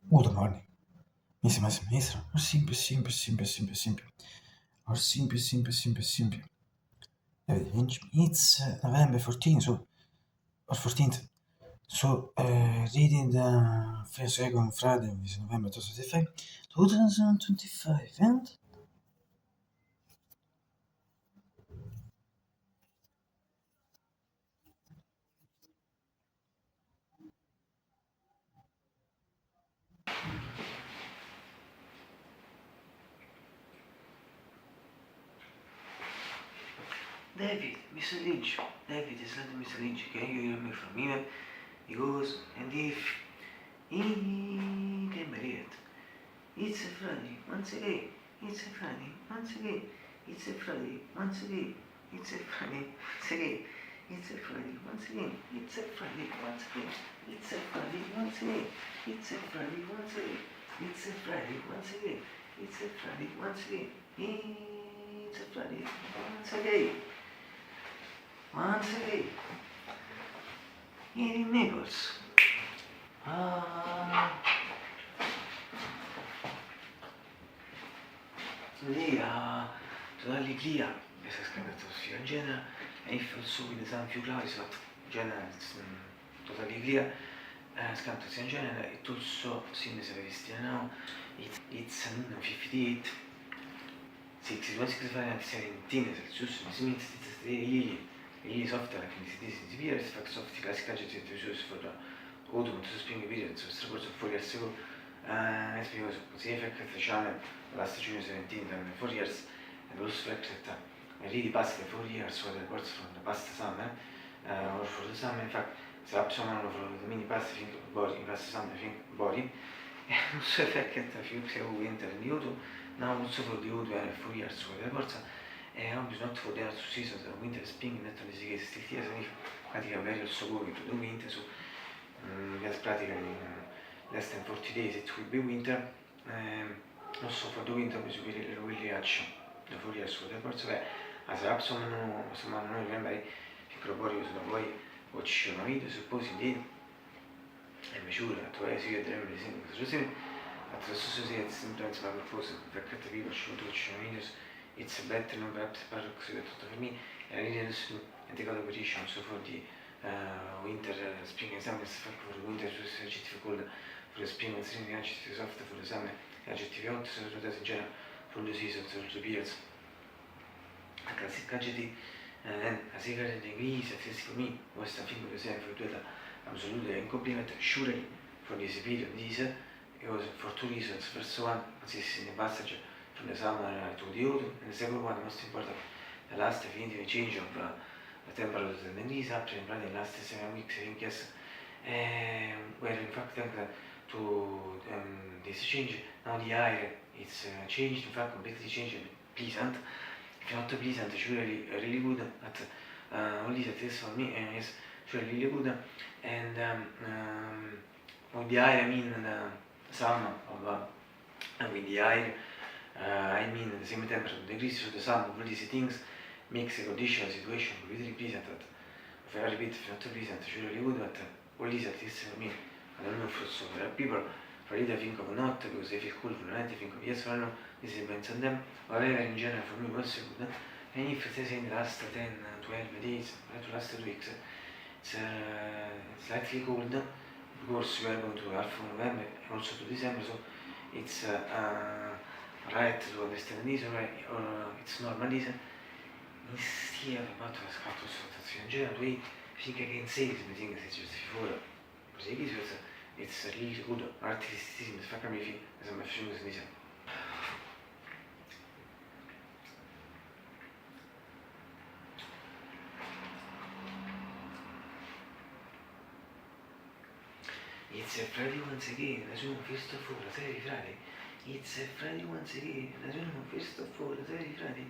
Guten Morgen. Mister. Or simpel. Or simpel. It's November 14th, or 14th. So, reading the first second Friday is November 2025, and David, Mr. Lynch. David is not Mr. Lynch. Can you hear me from here? He goes, and if he can believe it. It's a Friday once again. It's a Friday once again. It's a Friday once again. It's a Friday once again. It's a Friday once again. It's a Friday once again. It's a Friday once again. It's a Friday once again. It's a Friday once again. It's a Friday once again. It's a Friday once again. Once again. Here in Naples. L'allegria che si è scambiato sia in genere e il suo esempio classico genere tutta allegria scambiato sia in genere e tutto si ne sapeva now it's 58 61 17 Celsius mi si lili software quindi si dice di via si fa soft classica c'è Celsius for autumn to spring period so sta cosa fuori al secondo spiego così effect facciamo la stagione 17 and 4 years and also effect really past the 4 years for the reports from the past summer or for the summer in fact se abbiamo for the mini past think body past summer think body and also effect future winter and autumn now also for the autumn and 4 years for the reports and obviously not for the other seasons winter spring net on the still here pratica very also going to the winter so that's practically less than 40 days it will be winter also for the winter we will reach the 4 years for the reports as someone remember Microborio se non vuoi watch una video suppose indeed and measure to as you get everything situazione attraverso società sometimes my purpose perché ti vivo shoot watch videos it's better non perhaps per tutto per me and I need to take out the position so for the winter spring and summer for winter adjective cold for the spring and spring adjective soft for the summer adjective hot so that in general for the seasons or the periods a classic adjective and a secret degree success for me was something for example that absolutely in compliment surely for this period this it was for two reasons first one this is in the passage from the summer to the autumn and the second one most important the last definitive change of the temperature of the knees after in the last 7 weeks I think yes where in fact to this change now the air it's changed in fact completely changed pleasant if not pleasant it's really good but only that is for me is really good and with the air I mean the sum of with the air I mean the same temperature degrees so the sum of all these things makes a conditional situation completely pleasant but if I repeat if not pleasant it's really good but all these at least for me I don't know for so there are people for either think of not because they feel cool for the night they think of yes or no this depends on them whatever in general for me also good and if it is in the last 10 12 days the last 2 weeks it's slightly cold of course we are going to half of November and also to December so it's right to understand this or it's normal this instead about to ask to situazione in general we think again sales the thing is just before così it's really good artistism det fuckar mig fint som jag försöker säga It's a Friday once again, nessuno visto fuori, sei Friday. It's a Friday once again, nessuno visto fuori, sei Friday.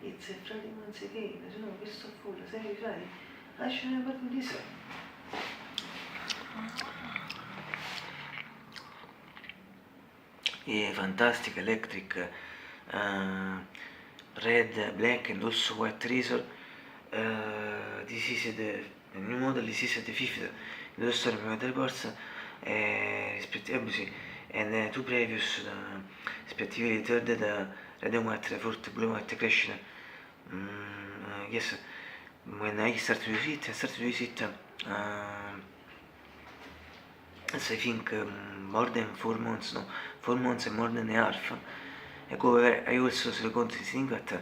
It's a Friday once again, nessuno visto fuori, sei Friday. Lasciami un po' di sé. Fantastic Electric Red, Black and also White Razor this is the new model, this is the fifth industrial reports rispettivamente and two previous respectively third the radio at fourth blue at Krishna. Yes, when I started to use it, so I think more than 4 months, no, 4 months and more than a half ago. I also second thing that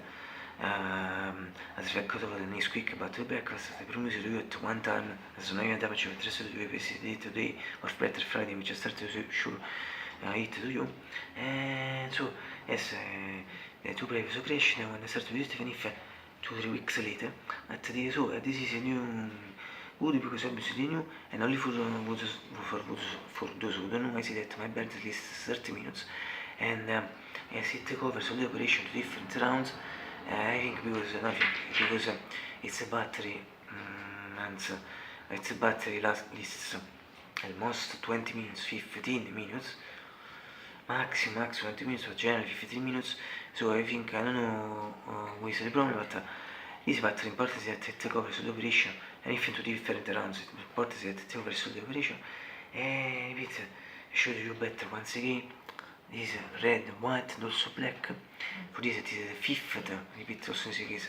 as record of the next week about the breakfast, I promise to do it one time, as now I have to address the today of Better Friday, which I started to show it to you. And so, yes, the two previous operation, when I started to use it, even if 2-3 weeks later, at the so this is a new good because obviously new and only for those who don't know. I see that my bed at least 30 minutes, and yes, it covers all the operation to different rounds. I think because it's a battery, and it's a battery lasts almost 20 minutes, 15 minutes, maximum 20 minutes, but generally 15 minutes. So I think, I don't know what is the problem, but this battery important is that it covers the operation, and if into different rounds, it important is that it covers the operation. And it shows you better once again. This is red, white, and also black. For this it is the fifth, repeat also in this case,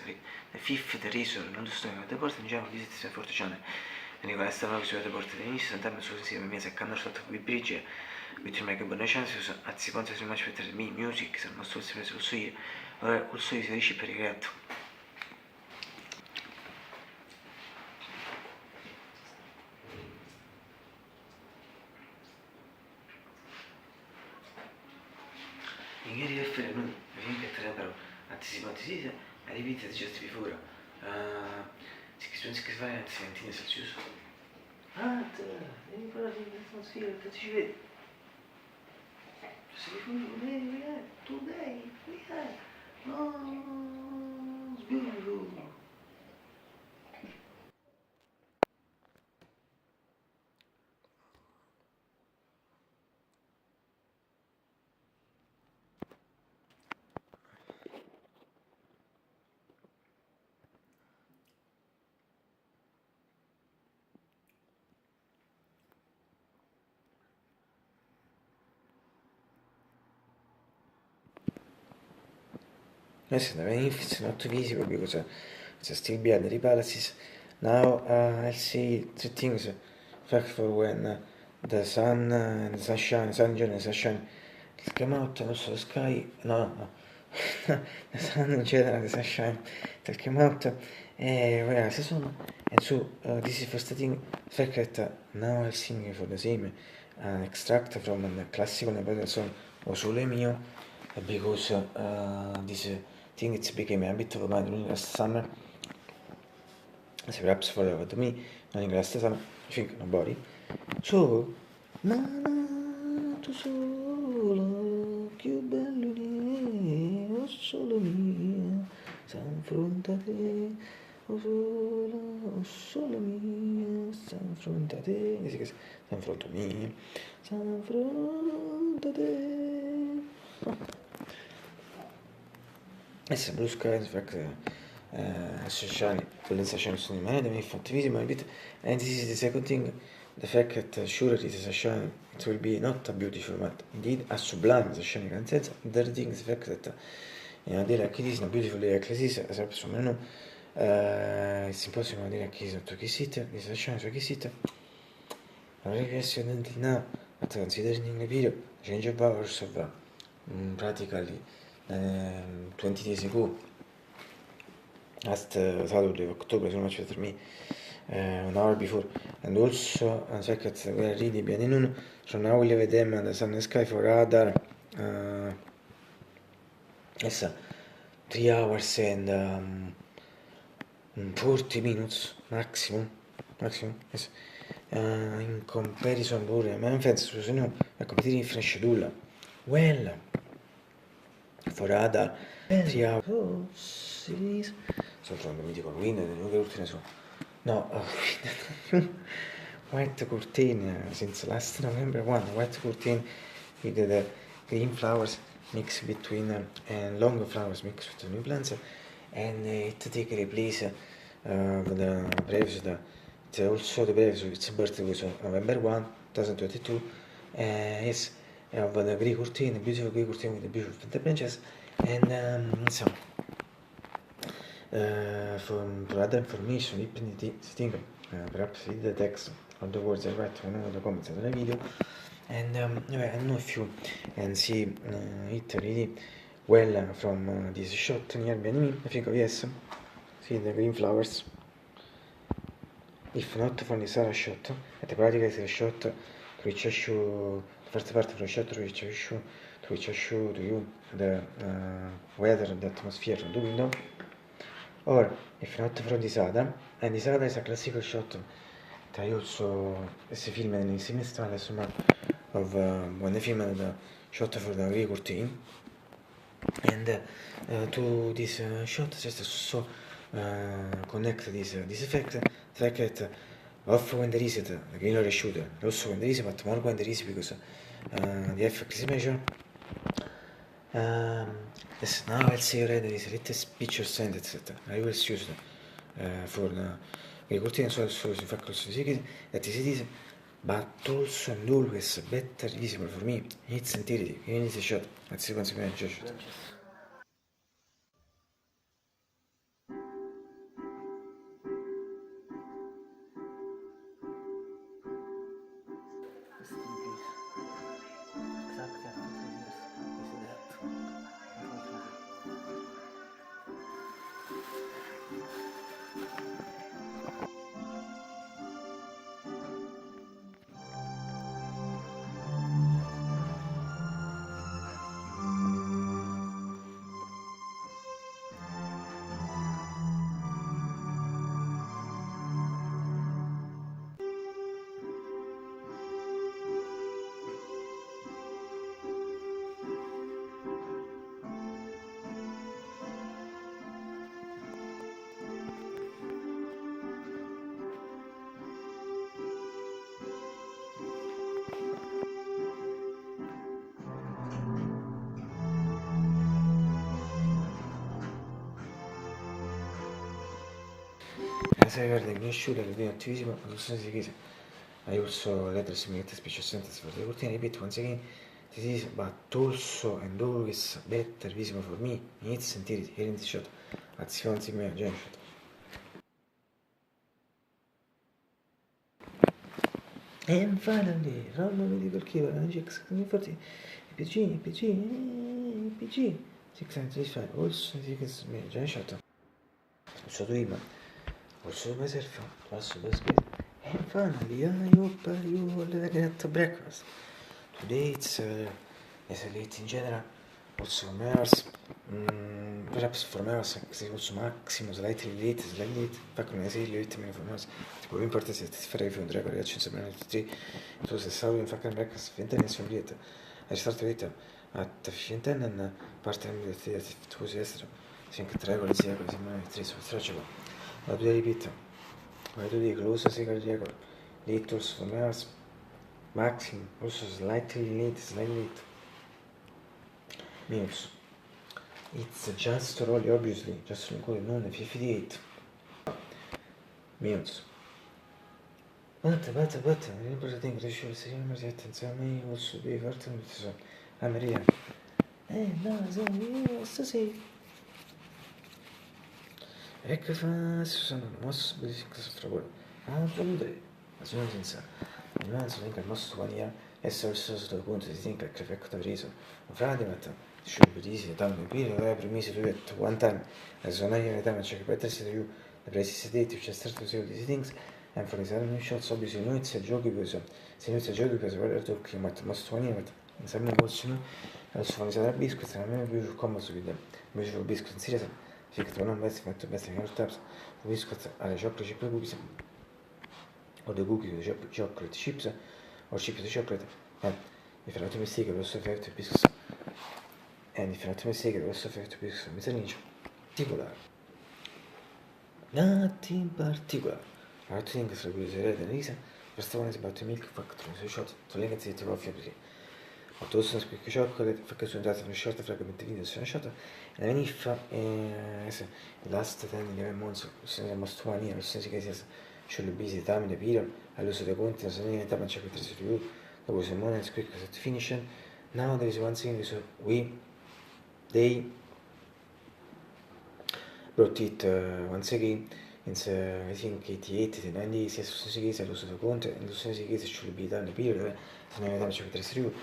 the fifth razor non lo sto the port, diciamo this is the fourth channel. And if I start to the port, then this sometimes so insieme a me se canno sotto qui bridge between my bonus chances at si conta so much better me music, se non sto sempre sul suo also is riesce per il in area refer no, I think that remember anticipantes I repeated just before. 6.6 variants 17 Celsius. Devi parlare di atmosfera, che ci vedi? Today, we have, oh, it's beautiful. Yes, if it's not visible because it's still behind the palaces. Now I'll say three things. Fact for when the sun and the sunshine, and the sunshine come out, and also the sky. No. The sun in general, the sunshine that came out. Well, the sun. And so this is first thing. The fact that now I'm singing for the same extract from the classical Napoleon song O Sole Mio, because this thing it became a bit of a mind last summer. So perhaps for me, not in last summer, I think nobody. So, ma tu solo, più bello di me, o solo mia, siamo fronte a te, o solo mia, siamo fronte a te, siamo fronte a me, siamo fronte a te. Essa blue sky, in fact, sunshine, full sunshine sono in my head, I mean, fattivissimo, a bit. And this is the second thing, the fact that sure it is sunshine, it will be not a beautiful, but indeed a sublime sunshine in sense. The third thing is the fact that in a day like this, in a beautiful day like this, as I know, it's impossible in a day like this not to kiss it, this sunshine to kiss it. I really guess you don't now, but considering the video, change of hours of practically 20 days ago, last Saturday, October, so much for me, 1 hour before, and also the fact that we are really bene noon, so now we leave them and the sun and sky for radar, yes, 3 hours and 40 minutes maximum, yes, in comparison pure, ma in penso, se no, a completely different schedule, well, for radar, 3 hours, oh, series, so from the mythical window, the new curtain, so, no, white curtain, since last November 1, white curtain with the green flowers mixed between and long flowers mixed with the new plants, and it take replace the previous, it's also the previous, its birthday was November 1, 2022, yes, of the grey curtain, a beautiful grey curtain with the beautiful painted branches, and so for other information, ipniti sting, perhaps read the text of the words I write on one of the comments of the video, and I don't know if you can see it really well from this shot near behind me. I think of yes, see the green flowers. If not from this other shot, at the practical is a shot to which I show the first part of the shot to which I show to you the weather, the atmosphere from the window, or if not from this other, and this other is a classical shot that I also si film nell'insieme stile insomma of when I filmed the shot for the grey curtain, and to this shot just so connect this effect, the fact that off when there is the green area shooter, also when there is, but more when there is because the effect is measured. Yes, now I'll say already there is a latest picture sentence that I will use for the grey curtain, so in fact also that is it is, but also and always better visible for me in its entirety, in its shot, let's see once again shot. As I heard the green shooter will be attivissimo, ma sostanzialmente chiese. I also later simulate special sentence for the routine. Repeat once again. This is but also and always better visible for me in its entirety here in this shot. Azione sigma giant shot. And finally, round of medical keyboard and checks infatti PG 635 also this giant shot. So do him. Also myself, also the speed. And finally, I hope you all get breakfast. Today it's late in general, also from hours, perhaps from hours, also maximum slightly late, in fact non è sei late meno from hours, tipo più importante se ti farei un record reaction se non tutti, tu se stavo in fucking breakfast, 20 minutes from late, I started late at 15 and part-time that it was yesterday, think record is record, sembra 3, so stretchable. Ma tu ripeto, ma tu dico, also secret record, late also from hours, maximum, also slightly late. Means it's just really obviously just including non 58 means. But remember the thing that should say attenzione also be forte so Maria. No, so sì. Ecco fa sono mosso cosa fra voi. Non dai. Ma sono senza. Non so neanche mosso quania essere sto punto di think che effetto da riso. Frate ma should be easy time to be premise to get one time as one year time check better see you the precise date which start to see these things and for example shots obviously no it's a joke because we're talking about most one year but in some emotion also for example biscuits and I'm beautiful combos with them beautiful biscuits serious fick to non best in your tabs biscuits alle chocolate chip cookies or the cookies with chocolate chips or chips with chocolate and if you're not a mistake also effect biscuits. And if you're not mistaken, also effect because message particular. Nothing particular. I think it's a good reason. First one is about the milk factory, so short to link it to coffee. But also speak chocolate, focus on that from short fragment video sono short. And then if last 10-11 months, since almost 1 year, since you guys should be busy time the period, I lose the content, so then time check with the review. There was a moment quick to finish. Now there is once again, so they brought it once again in I think 88, the 90s, yes, so case, lo stato conto, and so case should be done period, so now damage with the review.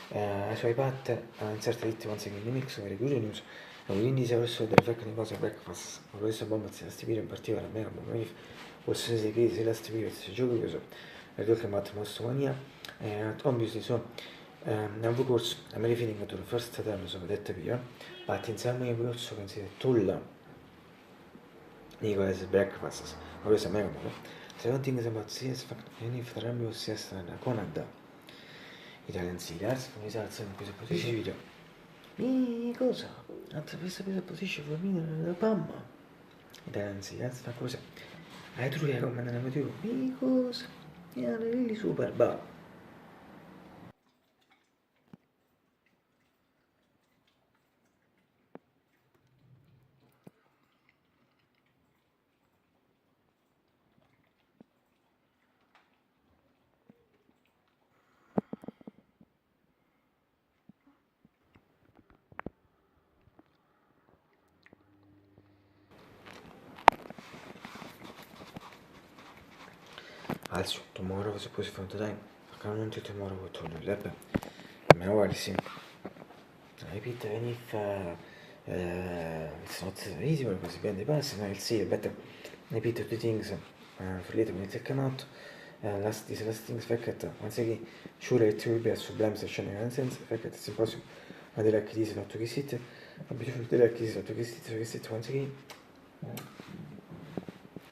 So I pat insert it once again in the mix, very good news. Quindi se avessero delle frecce cose breakfast, ma questa bomba si stipire in particolare, a me non possono essere che se la stipire si gioca così. I talk about Mostomania, obviously so of course I'm referring to the first time so that appear, but in some way we also consider Tulla Nico as breakfasts, ma questo è mega male. Second thing is about CS fact, and if the Rambo CS and Conad Italian Series, come si alza in questa posizione video. Cosa? Attraverso questa posizione formina la pamma. Italian Series fa cosa? Hai tu che come nella video? Cosa? E era lì super bravo. Also, tomorrow was supposed to find the time. I can't until tomorrow what to do. Ma guarda, sì. I repeat, even if it's not easy because beyond the past, I'll see better. Repeat two things for later when it cannot. Last things fact that once again, sure it will be a sublime session in sense, fact that it's impossible. Ma delle acquisite fatto che siete, a beautiful delle acquisite fatto che siete once again.